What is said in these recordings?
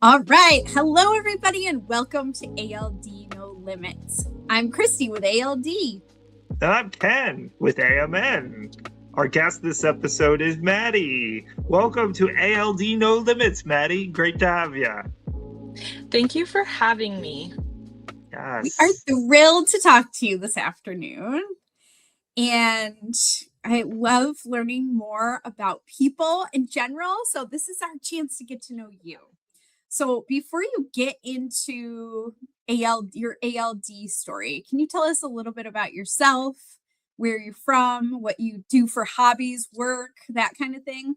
All right. Hello, everybody, and welcome to ALD No Limits. I'm Christy with ALD. And I'm Ken with AMN. Our guest this episode is Maddie. Welcome to ALD No Limits, Maddie. Great to have you. Thank you for having me. We are Yes. thrilled to talk to you this afternoon. And I love learning more about people in general. So, this is our chance to get to know you. So, before you get into your ALD story, can you tell us a little bit about yourself, where you're from, what you do for hobbies, work, that kind of thing?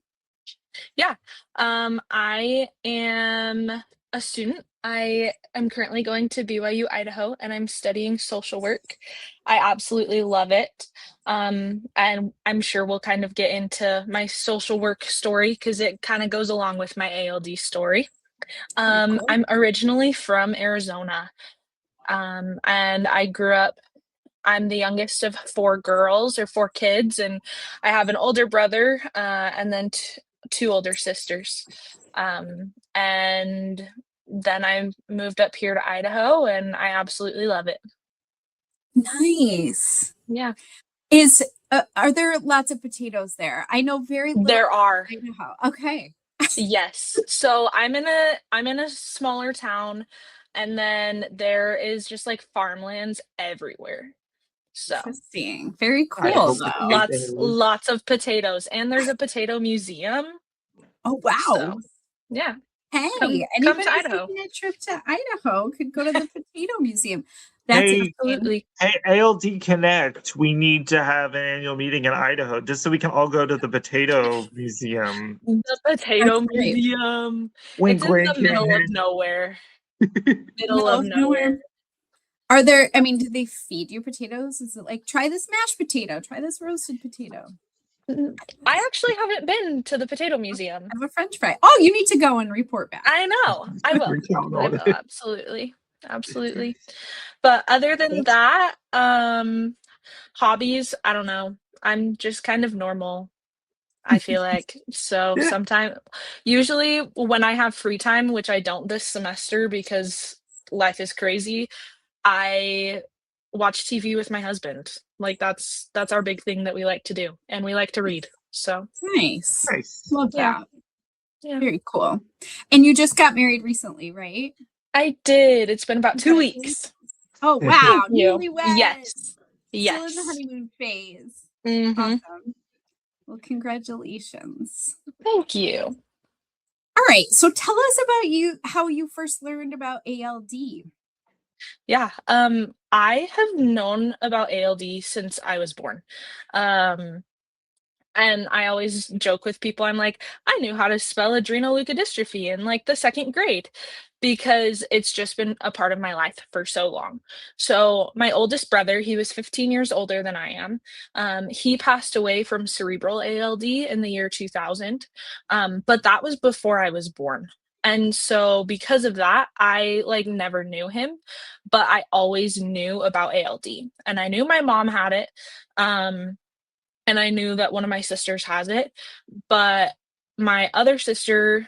Yeah. I am a student. I am currently going to BYU, Idaho, and I'm studying social work. I absolutely love it. And I'm sure we'll kind of get into my social work story because it kind of goes along with my ALD story. Very cool. I'm originally from Arizona, and I'm the youngest of four kids, and I have an older brother, and then two older sisters. And then I moved up here to Idaho, and I absolutely love it. Nice. Yeah, Are there lots of potatoes there? I know very little there are. about Idaho. Okay. Yes. So I'm in a smaller town, and then there is just like farmlands everywhere. So Interesting. Very Idaho cool, yes, though. potatoes. lots of potatoes, and there's a potato museum. Oh, wow. So yeah, Hey, come to anybody Idaho. taking a trip to Idaho could go to the Potato Museum. That's Hey, insane. Absolutely. hey, ALD Connect. We need to have an annual meeting in Idaho just so we can all go to the Potato Museum. The That's Potato great. Museum. When It's in Grand the middle of Canyon. nowhere. Middle Middle of of nowhere. nowhere. Do they feed you potatoes? Is it like, try this mashed potato, try this roasted potato? I actually haven't been to the Potato Museum. Have a French fry. Oh, you need to go and report back. I know. I will. We're counting I on will, it. absolutely. Absolutely. But other than That's that, hobbies, I don't know. I'm just kind of normal, I feel like. So yeah. usually when I have free time, which I don't this semester because life is crazy, I watch TV with my husband. Like that's our big thing that we like to do, and we like to read. So, Nice. Nice. Love yeah, that. yeah. Very cool. And you just got married recently, right? I did. It's been about 2 Congratulations. weeks. Oh, Thank wow. you. Newlyweds. Yes. Still in the Yes. honeymoon phase. Mhm. Awesome. Well, congratulations. Thank you. All right. So tell us about how you first learned about ALD. Yeah, I have known about ALD since I was born. Um, and I always joke with people, I'm like, "I knew how to spell adrenoleukodystrophy in, like, the 2nd grade," because it's just been a part of my life for so long. So, my oldest brother, he was 15 years older than I am, he passed away from cerebral ALD in the year 2000, but that was before I was born. And so, because of that, I, like, never knew him, but I always knew about ALD, and I knew my mom had it, um and I knew that one of my sisters has it, but my other sister,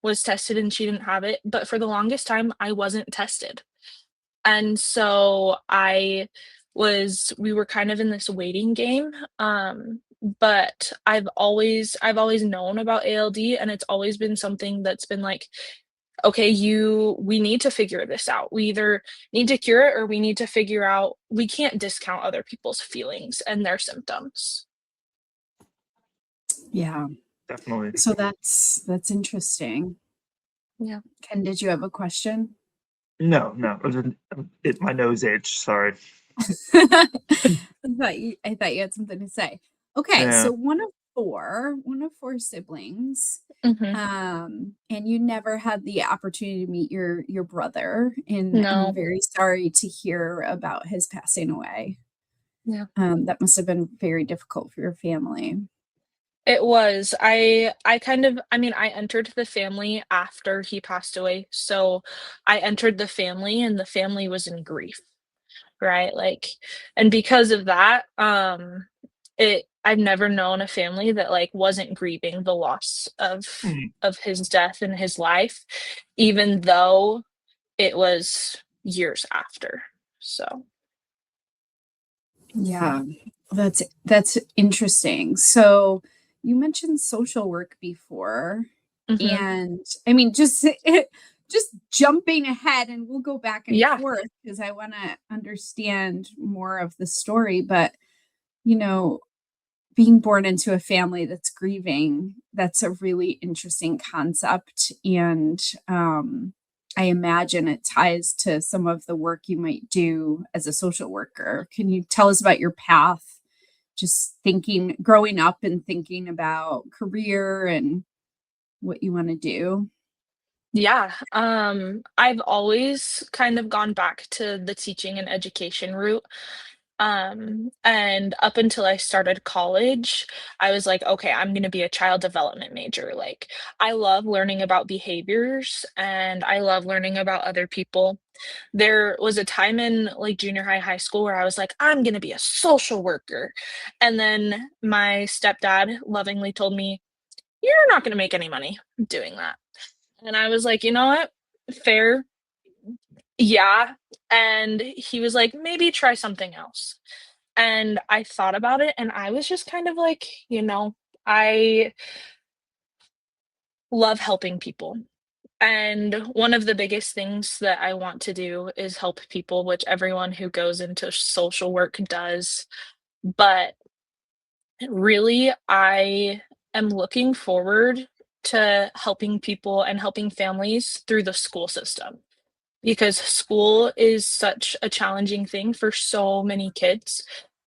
was tested and she didn't have it, but for the longest time, I wasn't tested. And so we were kind of in this waiting game, but I've always known about ALD, and it's always been something that's been like, "Okay, we need to figure this out. We either need to cure it or we need to figure out we can't discount other people's feelings and their symptoms." Yeah. Definitely. So that's interesting. Yeah. Ken, did you have a question? No. My nose itched. Sorry. I thought you had something to say. Okay, Yeah. so one of four siblings. Mhm. And you never had the opportunity to meet your brother, and I'm No. very sorry to hear about his passing away. Yeah. That must have been very difficult for your family. It was. I entered the family after he passed away, so I entered the family and the family was in grief, right? Like, and because of that, it I've never known a family that, like, wasn't grieving the loss Mm. of his death in his life, even though it was years after. So, Yeah, that's interesting. So you mentioned social work before, mhm. and I mean, just just jumping ahead, and we'll go back and Yeah. forth because I want to understand more of the story. But you know, being born into a family that's grieving, that's a really interesting concept. And I imagine it ties to some of the work you might do as a social worker. Can you tell us about your path? Just thinking, growing up and thinking about career and what you want to do. Yeah, I've always kind of gone back to the teaching and education route. And up until I started college, I was like, okay, I'm going to be a child development major. Like, I love learning about behaviors and I love learning about other people. There was a time in like junior high, high school where I was like, I'm going to be a social worker. And then my stepdad lovingly told me, you're not going to make any money doing that. And I was like, "You know what? Fair. Yeah." And he was like, "Maybe try something else." And I thought about it, and I was just kind of like, I love helping people. And one of the biggest things that I want to do is help people, which everyone who goes into social work does. But really, I am looking forward to helping people and helping families through the school system. Because school is such a challenging thing for so many kids.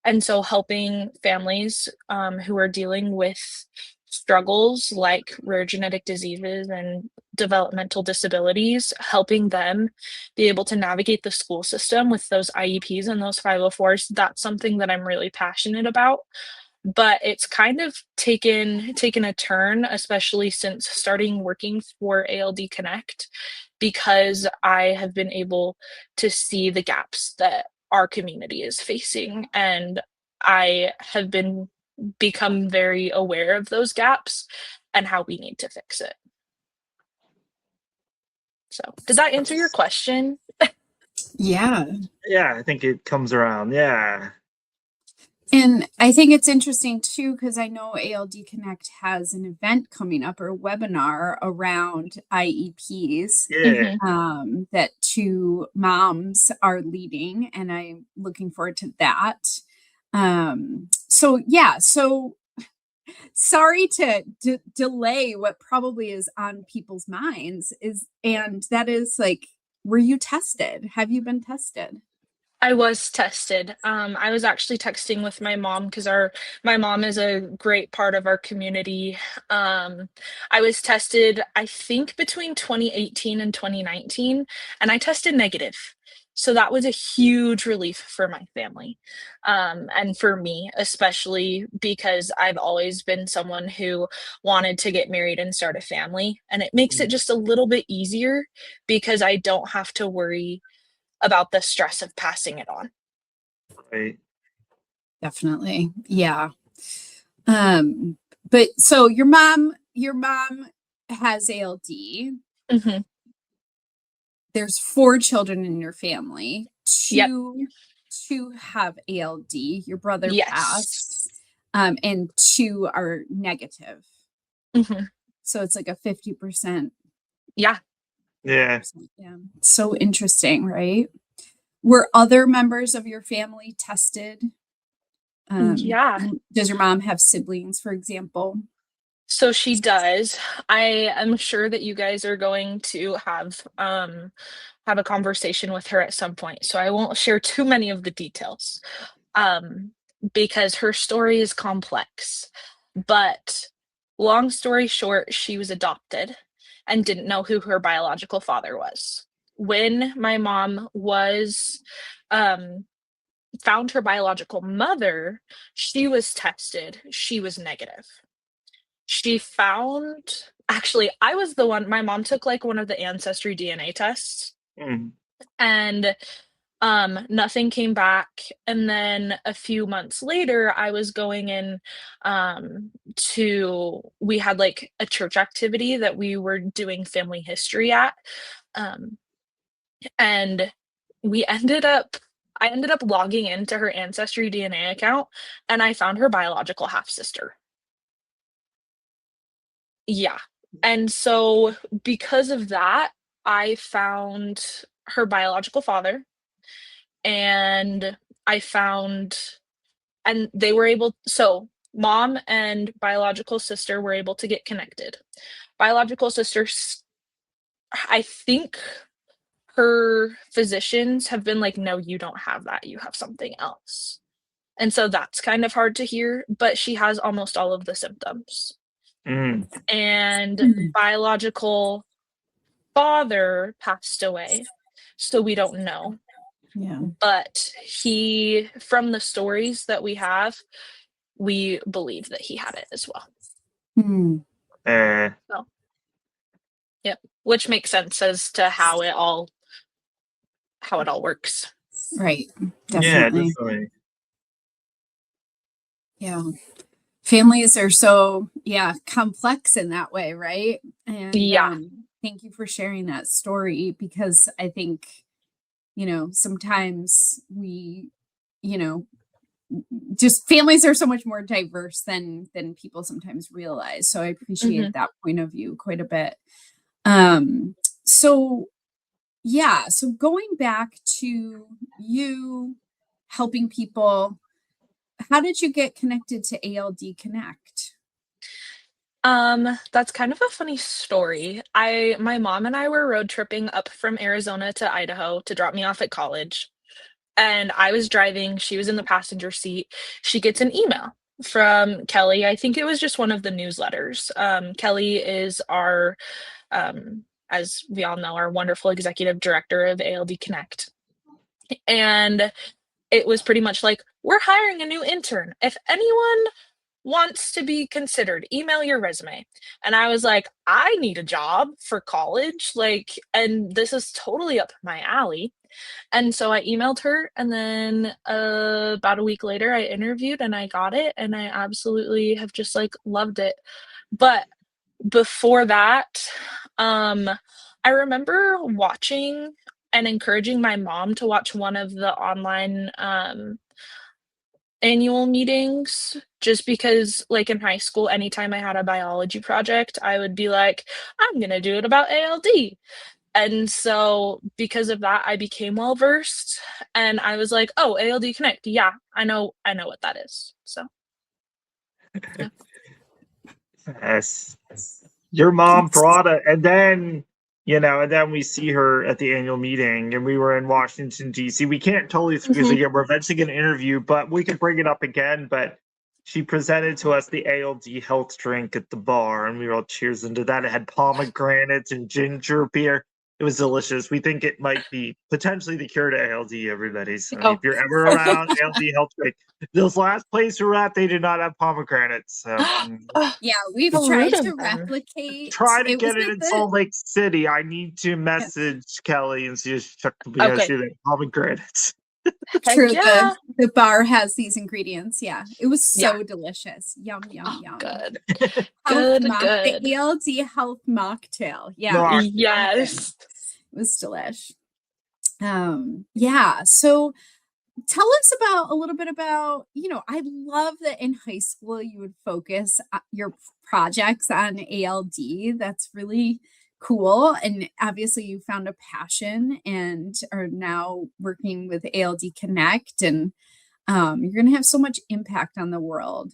And so helping families who are dealing with struggles like rare genetic diseases and developmental disabilities, helping them be able to navigate the school system with those IEPs and those 504s, that's something that I'm really passionate about. But it's kind of taken a turn, especially since starting working for ALD Connect, because I have been able to see the gaps that our community is facing, and I have become very aware of those gaps and how we need to fix it. So, did that answer your question? Yeah. Yeah, I think it comes around. Yeah. And I think it's interesting too, because I know ALD Connect has an event coming up or a webinar around IEPs Yeah. Mhm. that two moms are leading, and I'm looking forward to that. So yeah, so sorry to delay what probably is on people's minds is, and that is like, were you tested? Have you been tested? I was tested. I was actually texting with my mom because our my mom is a great part of our community. Um, I was tested, I think, between 2018 and 2019, and I tested negative. So that was a huge relief for my family, and for me, especially because I've always been someone who wanted to get married and start a family, and it makes it Mm. just a little bit easier because I don't have to worry about the stress of passing it on. Right. Definitely. Yeah. Um, but so your mom has ALD. Mhm. There's four children in your family. Yep. Two have ALD. Your brother Yes. passed. And two are negative. Mhm. So it's like a 50%. Yeah. Yeah. Yeah. So interesting, right? Were other members of your family tested? Yeah. Does your mom have siblings, for example? So she does. I am sure that you guys are going to have a conversation with her at some point, so I won't share too many of the details, um, because her story is complex. But long story short, she was adopted and didn't know who her biological father was. When my mom was, um found her biological mother, she was tested, she was negative. She found actually, I was the one my mom took, like, one of the ancestry DNA tests, Mm. and Nothing came back, and then a few months later, I was going in, we had, like, a church activity that we were doing family history at, um, and we ended up I ended up logging into her Ancestry DNA account, and I found her biological half-sister. Yeah, and so because of that, I found her biological father, and I found and they were able so mom and biological sister were able to get connected. Biological sister, I think her physicians have been like, "No, you don't have that, you have something else." And so that's kind of hard to hear, but she has almost all of the symptoms. Mm. And biological father passed away, so we don't know. Yeah. But he from the stories that we have, we believe that he had it as well. Hmm. Eh. So, yep, which makes sense as to how it all works. Right. Yeah, Definitely. definitely. Yeah. Families are so, complex in that way, right? And Yeah. thank you for sharing that story because I think, sometimes we, you know, just families are so much more diverse than people sometimes realize. So I appreciate Mhm. that point of view quite a bit. Um, so so going back to you helping people, how did you get connected to ALD Connect? That's kind of a funny story. My mom and I were road tripping up from Arizona to Idaho to drop me off at college, and I was driving, she was in the passenger seat. She gets an email from Kelly. I think it was just one of the newsletters. Kelly is as we all know, our wonderful executive director of ALD Connect. And it was pretty much like, "We're hiring a new intern. If anyone wants to be considered, email your resume." And I was like, "I need a job for college, like, and this is totally up my alley." And so I emailed her, and then about a week later, I interviewed and I got it, and I absolutely have just like loved it. But before that, um, I remember watching and encouraging my mom to watch one of the online annual meetings just because, like, in high school, anytime I had a biology project, I would be like, "I'm gonna do it about ALD." And so because of that, I became well versed and I was like, "Oh, ALD Connect. Yeah, I know what that is." So, yeah. Yes. Your mom brought it, and then and then we see her at the annual meeting, and we were in Washington D.C. We can't totally because Mhm. again we're eventually going to interview, but we could bring it up again. But she presented to us the ALD health drink at the bar, and we were all cheers into that. It had pomegranates and ginger beer. It was delicious. We think it might be potentially the cure to ALD, everybody. So if Oh. you're ever around ALD health drink, this last place we were at, they did not have pomegranates. So Yeah, we've How rude tried to of them. replicate. try to It was get it at in the Salt Lake City. I need to yeah, message Kelly and see if she checked because Okay. she had pomegranates. Heck true. yeah. The bar has these ingredients. Yeah, it was Yeah. so delicious. Yum yum Oh, yum. good. Good, The good. ALD health mocktail. Yeah, we Mocktail. found it. Yes. It was delish. Yeah. So tell us about a little bit about, I love that in high school you would focus your projects on ALD. That's really cool. And obviously you found a passion and are now working with ALD Connect and you're going to have so much impact on the world.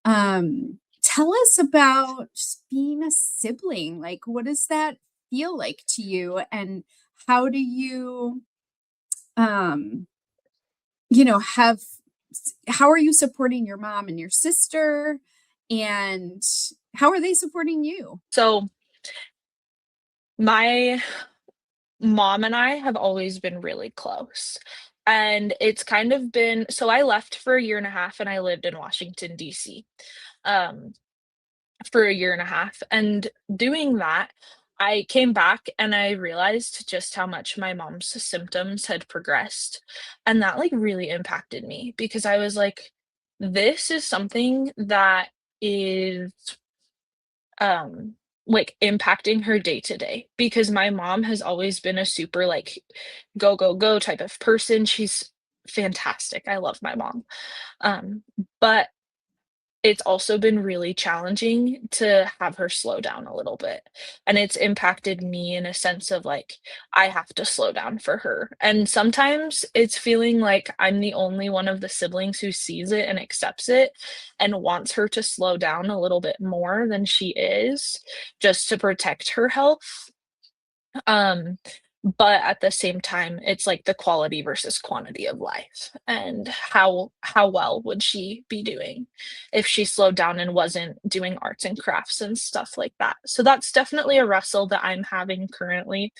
Tell us about just being a sibling. Like, what does that feel like to you? And how do you, um, have how are you supporting your mom and your sister? And how are they supporting you? So, my mom and I have always been really close, and it's kind of been so I left for a year and a half, and I lived in Washington, DC, um, for a year and a half, and doing that, I came back and I realized just how much my mom's symptoms had progressed, and that, like, really impacted me because I was like, "This is something that is, um, like, impacting her day to day," because my mom has always been a super, like, go, go, go type of person. She's fantastic. I love my mom. Um, but it's also been really challenging to have her slow down a little bit, and it's impacted me in a sense of, like, I have to slow down for her, and sometimes it's feeling like I'm the only one of the siblings who sees it and accepts it and wants her to slow down a little bit more than she is, just to protect her health. Um, but at the same time, it's like the quality versus quantity of life, and how well would she be doing if she slowed down and wasn't doing arts and crafts and stuff like that. So that's definitely a wrestle that I'm having currently.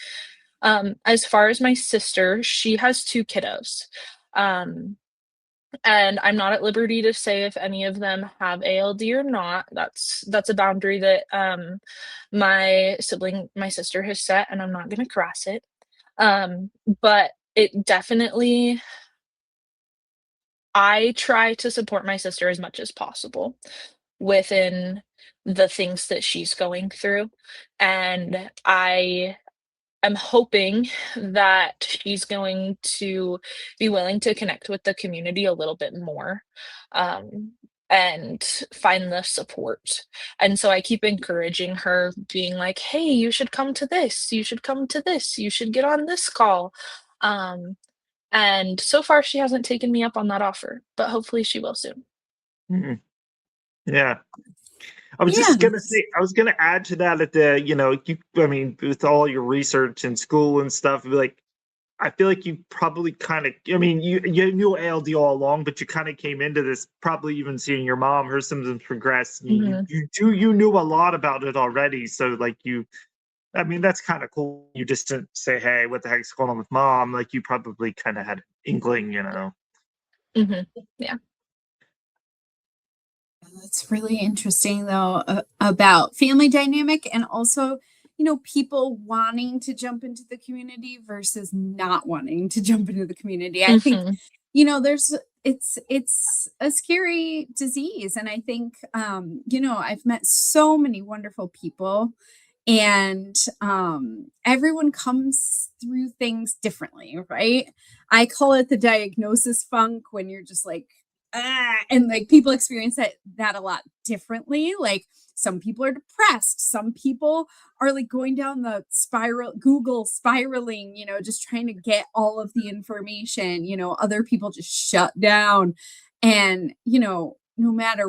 As far as my sister, she has 2 kiddos. Um, and I'm not at liberty to say if any of them have ALD or not. That's a boundary that, my sister has set, and I'm not gonna cross it. Um, but it definitely I try to support my sister as much as possible within the things that she's going through, and I'm hoping that she's going to be willing to connect with the community a little bit more, um, and find the support. And so I keep encouraging her, being like, "Hey, you should come to this. You should come to this. You should get on this call." Um, and so far, she hasn't taken me up on that offer, but hopefully she will soon. Mhm. Yeah. I was just Yeah. gonna say, I was gonna add to that at the, I mean, with all your research in school and stuff, like, I feel like you probably kind of, I mean, you knew ALD all along, but you kind of came into this probably even seeing your mom, her symptoms progress. And Mhm. you knew a lot about it already. So like I mean, that's kind of cool. You just didn't say, "Hey, what the heck's going on with mom?" Like you probably kind of had an inkling. Mhm. Yeah. That's really interesting, though, about family dynamic and also, people wanting to jump into the community versus not wanting to jump into the community. I think, Mhm. there's it's a scary disease, and I think, I've met so many wonderful people, and everyone comes through things differently, right? I call it the diagnosis funk when you're just like, and like people experience that a lot differently. Like some people are depressed, some people are like going down the Google spiraling, just trying to get all of the information. Other people just shut down. And no matter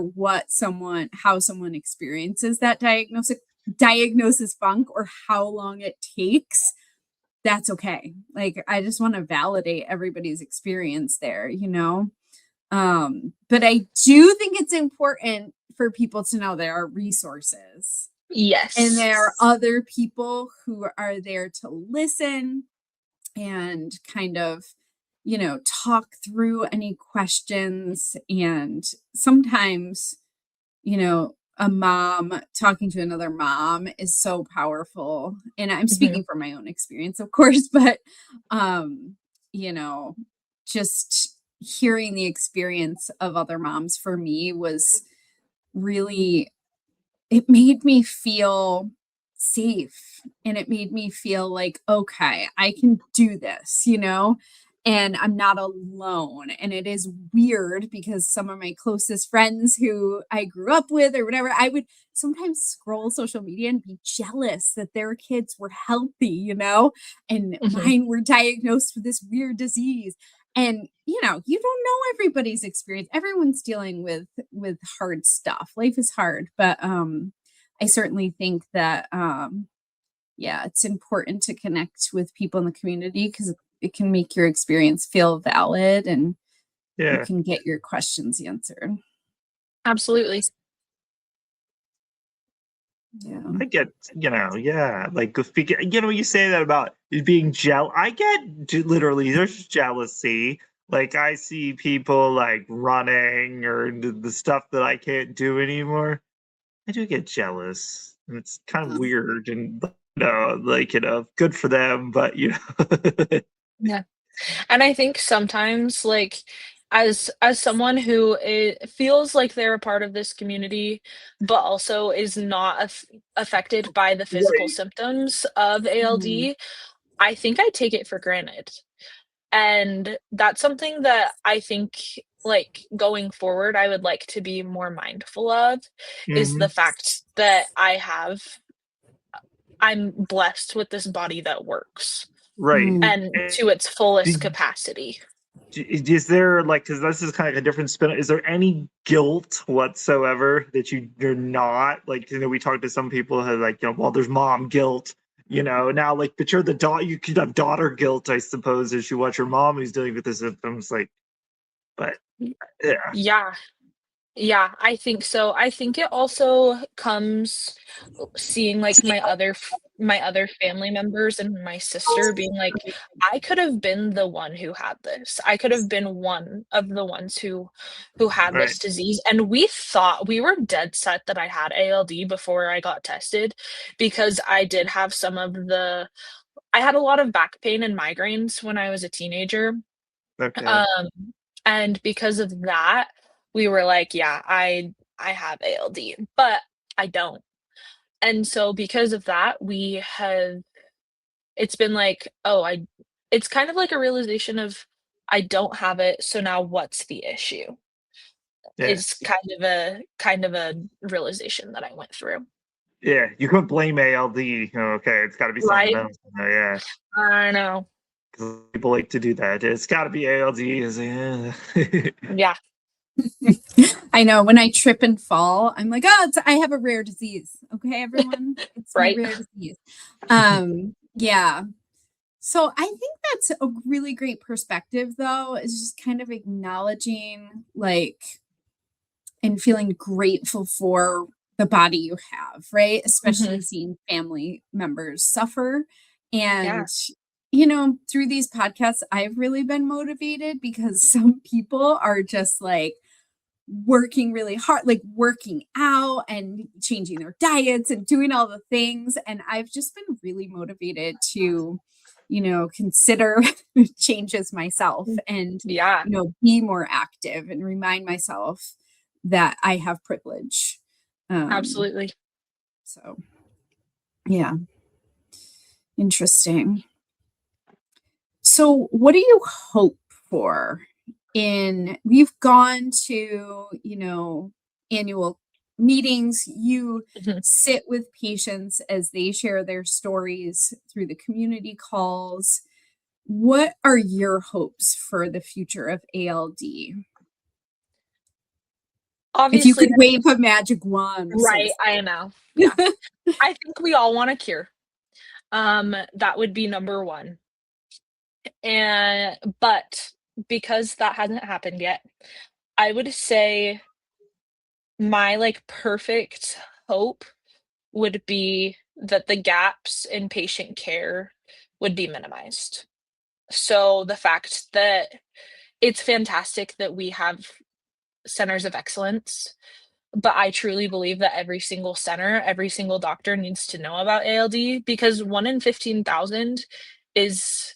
how someone experiences that diagnosis funk or how long it takes, that's okay. Like I just want to validate everybody's experience there. But I do think it's important for people to know there are resources and Yes. there are other people who are there to listen and kind of, talk through any questions. And sometimes, a mom talking to another mom is so powerful. And I'm Mhm. speaking from my own experience, of course, but, um, you know, just hearing the experience of other moms for me was really, it made me feel safe, and it made me feel like, okay, I can do this, and I'm not alone. And it is weird because some of my closest friends who I grew up with or whatever, I would sometimes scroll social media and be jealous that their kids were healthy, and Mhm. mine were diagnosed with this weird disease. And you don't know everybody's experience. Everyone's dealing with hard stuff. Life is hard, but I certainly think that yeah, it's important to connect with people in the community because it can make your experience feel valid and you Yeah. can get your questions answered. Absolutely. Yeah. I get, yeah, like you say that about being I get literally there's jealousy. Like I see people like running or the stuff that I can't do anymore. I do get jealous. And it's kind of weird. And good for them, but Yeah. And I think sometimes, like, as someone who feels like they're a part of this community, but also is not affected by the physical right. symptoms of Mhm. ALD, I think I take it for granted. And that's something that I think, like, going forward, I would like to be more mindful of, is the Hmm. fact that I'm blessed with this body that works, Right. Mm. and And to its fullest did, capacity. is there like, because this is kind of a different spin, is there any guilt whatsoever that you're not like, we talked to some people who like, well, there's mom guilt, now like, but you're the daughter, you could have daughter guilt, I suppose, as you watch your mom who's dealing with the symptoms, like, but yeah. Yeah. Yeah, I think so. I think it also comes seeing, like, my other family members and my sister being like, "I could have been the one who had this. I could have been one of the ones who had Right. this disease," and we were dead set that I had ALD before I got tested because I had a lot of back pain and migraines when I was a teenager. Okay. Um, and because of that, we were like, "Yeah, I have ALD, but I don't." And so because of that, it's been like, "Oh, I," it's kind of like a realization of, "I don't have it, so now what's the issue?" Yeah. Is kind of a realization that I went through. Yeah. You couldn't blame ALD. Okay. It's got to be something Right? else. Yeah. I know. 'Cause people like to do that. It's got to be ALD. Is yeah. Yeah, I know when I trip and fall, I'm like, oh, I have a rare disease. Okay, everyone, it's my right? rare disease. Yeah. So I think that's a really great perspective, though, is just kind of acknowledging, like, and feeling grateful for the body you have, right? Mhm. Especially seeing family members suffer. Yeah, And, through these podcasts, I've really been motivated because some people are just like, working really hard, like working out and changing their diets and doing all the things. And I've just been really motivated to, consider changes myself and, yeah, be more active and remind myself that I have privilege. Um, absolutely. so yeah, interesting. So what do you hope for we've gone to, annual meetings, you Mhm. sit with patients as they share their stories through the community calls. What are your hopes for the future of ALD? If you Obviously, could wave a magic wand, so to right, I speak. know. Yeah. I think we all want a cure. That would be number 1. But because that hasn't happened yet, I would say my, like, perfect hope would be that the gaps in patient care would be minimized. So, the fact that it's fantastic that we have centers of excellence, but I truly believe that every single center, every single doctor needs to know about ALD because 1 in 15,000 is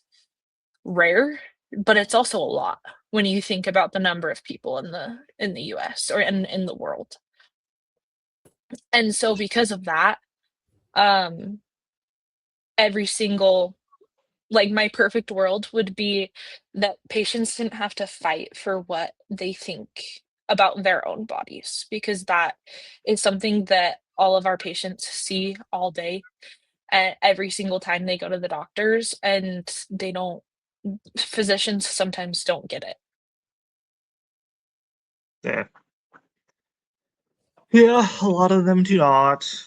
rare, but it's also a lot when you think about the number of people in the US or in the world. And so because of that, um, every single like, my perfect world would be that patients didn't have to fight for what they think about their own bodies, because that is something that all of our patients see all day, every single time they go to the doctors, and they don't physicians sometimes don't get it. Yeah. Yeah, a lot of them do not. So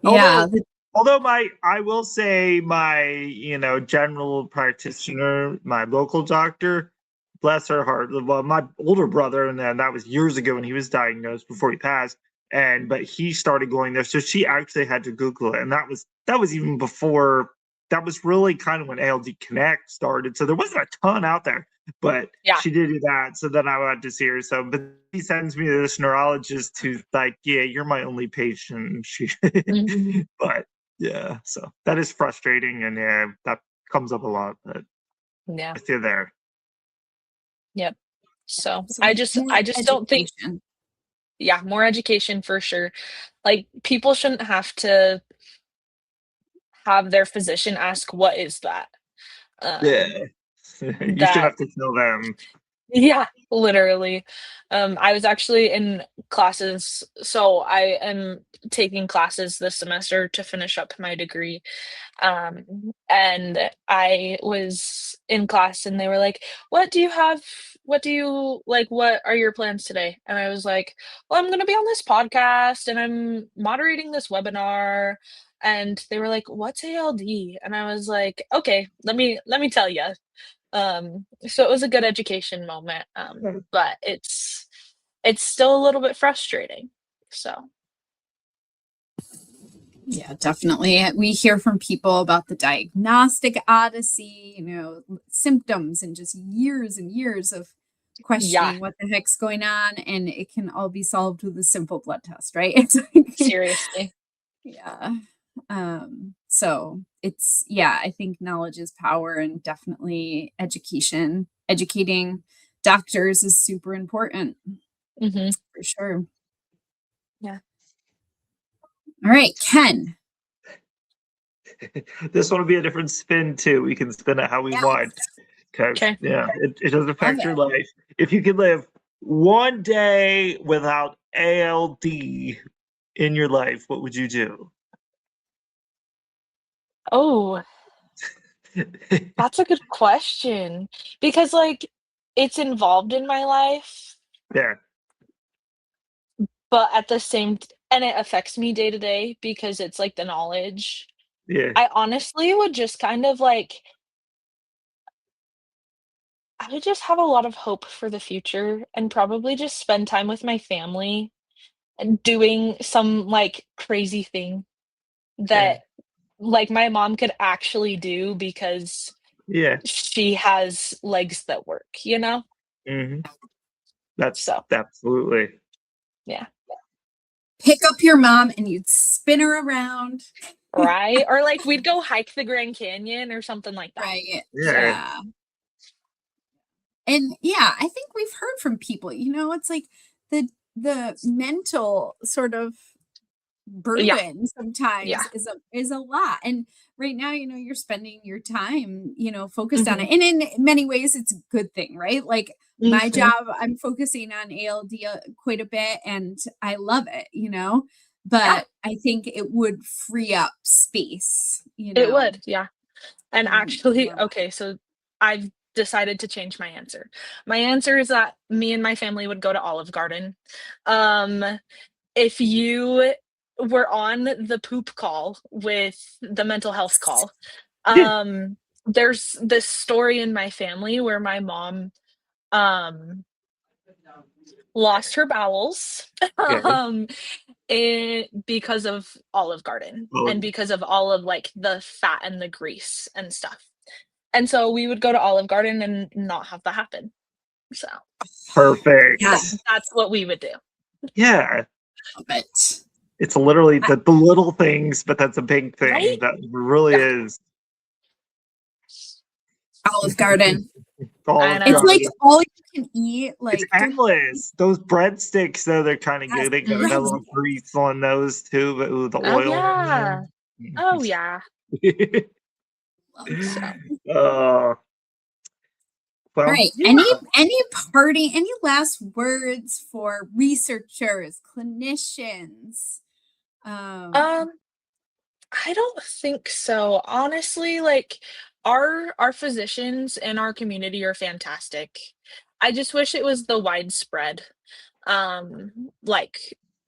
Yeah. Although although I will say my, general practitioner, my local doctor, bless her heart, well, my older brother, and then that was years ago when he was diagnosed before he passed, but he started going there, so she actually had to Google it, and that was even before that was really kind of when ALD Connect started, so there wasn't a ton out there. But Yeah. she did do that, so then I went to see her. So, but he sends me to this neurologist who's like, "Yeah, you're my only patient." She, but yeah, so that is frustrating, and yeah, that comes up a lot. But Yeah. I feel there. Yep. So So I just more I just don't think education. yeah, more education for sure. Like, people shouldn't have to have their physician ask, "What is that?" Um, Yeah, you should that have to tell them. Yeah, literally. I was actually in classes, so I am taking classes this semester to finish up my degree. And I was in class and they were like, what do you like, what are your plans today?" And I was like, "Well, I'm gonna be on this podcast and I'm moderating this webinar." And they were like, "What's ALD?" And I was like, "Okay, let me tell you." So it was a good education moment, but it's still a little bit frustrating. So Yeah, definitely. We hear from people about the diagnostic odyssey, symptoms and just years and years of yeah, questioning what the heck's going on. And it can all be solved with a simple blood test, right? It's like, seriously. yeah. So yeah, I think knowledge is power and definitely educating doctors is super important Mhm. for sure. Yeah. All right, Ken. This one will be a different spin too. We can spin it how we Yes, want because Okay. yeah, it does love affect your it. life. If you could live one day without ALD in your life, what would you do? Oh, that's a good question because, like, it's involved in my life, Yeah, but at the same t and it affects me day to day because it's, like, the knowledge. yeah, I honestly would just kind of, like I would just have a lot of hope for the future and probably just spend time with my family and doing some, like, crazy thing yeah, that, like, my mom could actually do because yeah. she has legs that work, you know? Hmm. That's So, absolutely. yeah. Pick up your mom and you'd spin her around. Right? Or, like, we'd go hike the Grand Canyon or something like that. Right. So Yeah, Yeah. And yeah, I think we've heard from people, it's like the mental sort of yeah, burden yeah. sometimes is a lot. And right now, you're spending your time, focused on Mhm, it. And in many ways it's a good thing, right? Like my mhm. job, I'm focusing on ALD quite a bit and I love it. Yeah, But I think it would free up space, it would, yeah. And for actually more okay, so I've decided to change my answer. My answer is that me and my family would go to Olive Garden. Um, if you were on the poop call with the mental health call, there's this story in my family where my mom, um, lost her bowels, okay. um, because of Olive Garden Well, and because of all of, like, the fat and the grease and stuff. And so we would go to Olive Garden and not have that happen. So, yeah, perfect. that's what we would do. Yeah, love it. it's literally I, the little things, but that's a big Right? thing. That really Yeah, is. Olive Garden. I Olive It's know. like Garden. all you can eat, It's like don't endless. Those breadsticks, though, they're kind of yes, good. They got a Mhm. little grease on those too, but ooh, the Oh, oil on yeah. them. Oh, yeah. love So, that. uh, All well, right. yeah. Any last words for researchers, clinicians? Um, um, I don't think so. Honestly, like, our physicians in our community are fantastic. I just wish it was the widespread, like,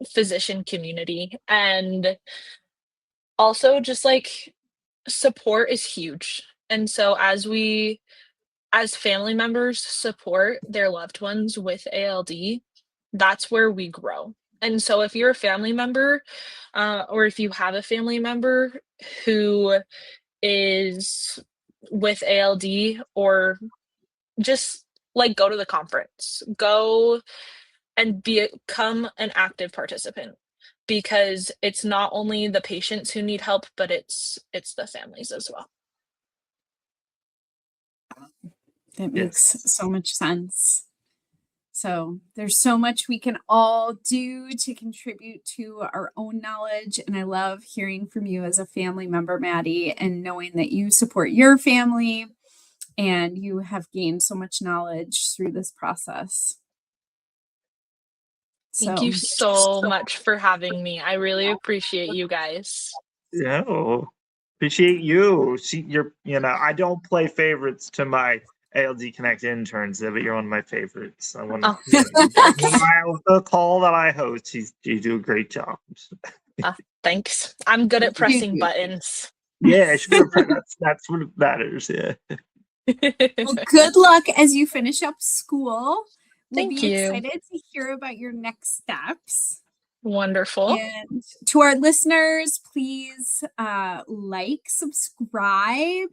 physician community, and also just, like, support is huge, and so as family members support their loved ones with ALD, that's where we grow. And so if you're a family member, or if you have a family member who is with ALD or just like, go to the conference, go and become an active participant, because it's not only the patients who need help, but it's the families as well. That makes so much sense. So there's so much we can all do to contribute to our own knowledge. And I love hearing from you as a family member, Maddie, and knowing that you support your family and you have gained so much knowledge through this process. Thank you so much for having me. I really appreciate you guys. Yeah, appreciate you. I don't play favorites to my ALD Connect interns, but you're one of my favorites. I want to. The call that I host, you do a great job. Thanks. I'm good at pressing buttons. Yeah, sure. That's what matters. Yeah. Well, good luck as you finish up school. We'll Thank be you. excited to hear about your next steps. Wonderful. And to our listeners, please like, subscribe,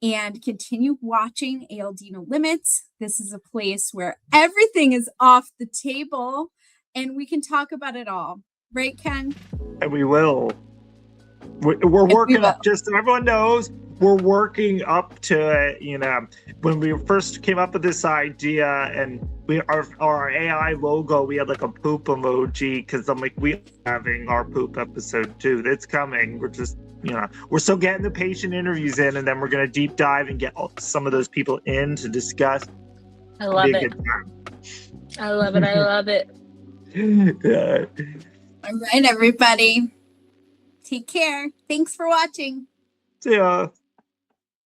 and continue watching ALD No Limits. This is a place where everything is off the table and we can talk about it all. Right, Ken? And we will. We're working up, just so everyone knows, we're working up to when we first came up with this idea, and our AI logo, we had like a poop emoji, because I'm like, we having our poop episode too. It's coming. We're just we're still getting the patient interviews in, and then we're going to deep dive and get some of those people in to discuss. I love it. I love it. I love it. Yeah. All right, everybody. Take care. Thanks for watching. See ya.